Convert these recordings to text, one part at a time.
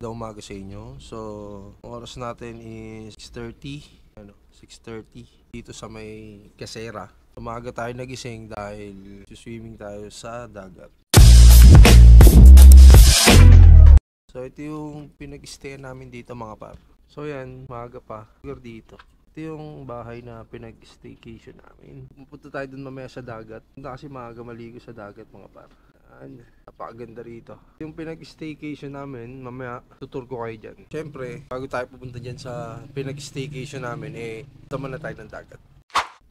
Umaga sa inyo. So, ang oras natin is 6:30. 6:30 dito sa may Casera. Umaga tayo nagising dahil swimming tayo sa dagat. So, ito yung pinag-stayan namin dito mga par. So, yan, maaga pa. Siguro dito. Ito yung bahay na pinag-staycation namin. Pupunta tayo dun mamaya sa dagat. Punta kasi maaga maligo sa dagat mga par. Napakaganda rito. Yung pinag-staycation namin, mamaya tutur ko kayo dyan. Siyempre, bago tayo pupunta dyan sa pinag-staycation namin, tama na tayo ng dagat.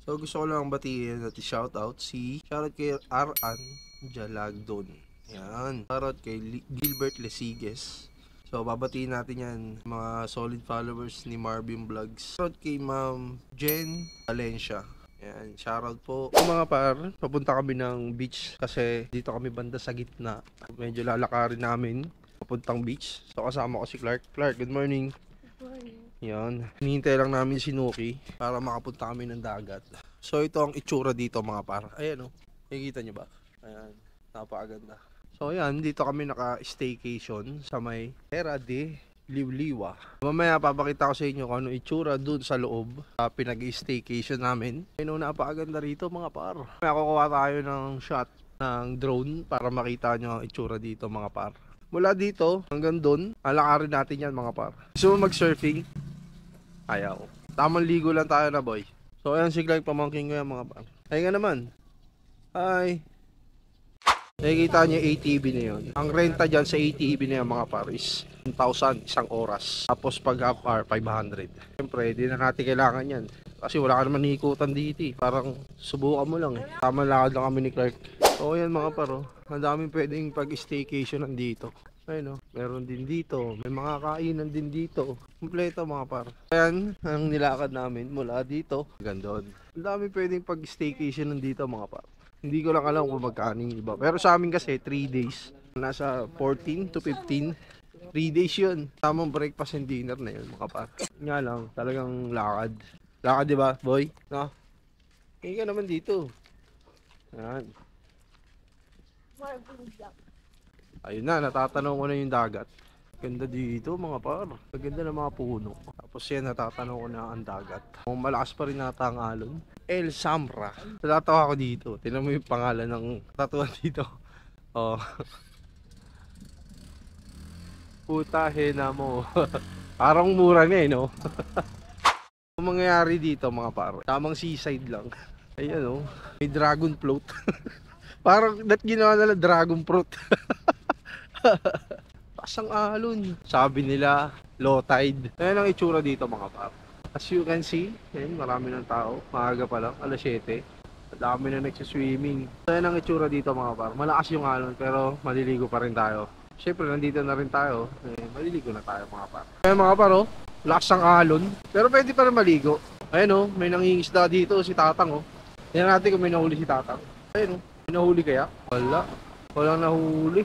So gusto ko lang batiin at shoutout shoutout kay Aran Jalagdon. Yan. Shoutout kay Gilbert Lesiges. So babatiin natin yan, mga solid followers ni Marvin Vlogs. Shoutout kay Ma'am Jen Valencia. Yan, shoutout po. Mga par, papunta kami ng beach kasi dito kami banda sa gitna. Medyo lalakarin namin papuntang beach. So kasama ko si Clark. Clark, good morning. Good morning. Yan, hinihintay lang namin si Nuki para makapunta kami ng dagat. So ito ang itsura dito mga par. Ayan o, nakikita nyo ba? Ayan, napakaganda. So ayan, dito kami naka-staycation sa may Terra de Liwliwa. Mamaya papakita ko sa inyo kung ano itsura dun sa loob sa pinag-staycation namin. Ayun, napakaganda rito mga par. May kukuha tayo ng shot ng drone para makita nyo ang itsura dito mga par. Mula dito hanggang dun, alakarin natin yan mga par. Gusto mo mag-surfing? Ayaw. Tamang ligo lang tayo na boy. So ayan, si Clark, pamangking ko yan mga par. Ay nga naman. Hi. Nakikita niyo ATV na yun. Ang renta dyan sa ATV na yan mga par is 1,000 isang oras. Tapos pag half hour, 500. Siyempre, di na natin kailangan yan. Kasi wala ka naman hikutan dito. Parang subukan mo lang. Tama lakad lang kami ni Clark. So yan mga par. Ang daming pwedeng pag-staycation nandito. Ayun o, meron din dito. May mga kainan din dito. Kompleto mga par. Ayan, ang nilakad namin mula dito hanggang doon. Ang daming pwedeng pag-staycation nandito mga par. Hindi ko lang alam kung magkano yung iba. Pero sa amin kasi 3 days. Nasa 14 to 15. 3 days yun. Tamang breakfast and dinner na yun mga par. Nga lang, talagang lakad. Lakad diba boy? No? Hindi ka naman dito. Ayan. Ayun na, natatanaw ko na yung dagat. Ganda dito mga par. Ganda ng mga puno. Tapos yan, natatanaw ko na ang dagat. Kung malakas pa rin nata ang alon. El Samra. Natatawa ako dito. Tingnan mo yung pangalan ng tatuan dito. Oh. Putahe na mo. Parang mura nga no. Ang mangyayari dito mga par, tamang seaside lang. Ayan may dragon float. Parang ginawa nila dragon fruit. Pasang alon. Sabi nila low tide. Ayan ang itsura dito mga par. As you can see, ayan, marami ng tao. Maaga pa lang, alas 7. Dami na nagsiswimming. So yan ang itsura dito mga par. Malakas yung alon pero maliligo pa rin tayo. Siyempre nandito na rin tayo. Maliligo na tayo mga par. Ayan mga par lakas ang alon. Pero pwede pa rin maligo. Ayan may nangingisda dito si Tatang Tingnan natin kung may nahuli si Tatang. Ayan may nahuli kaya? Wala. Walang nahuli.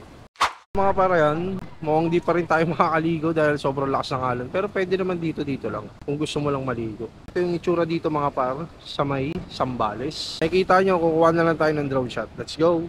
Mga para yan, mukhang di pa rin tayo makakaligo dahil sobrang lakas ng alon. Pero pwede naman dito lang kung gusto mo lang maligo. Ito yung itsura dito mga par sa may Sambales. Nakikita nyo, kukuha na lang tayo ng drone shot. Let's go!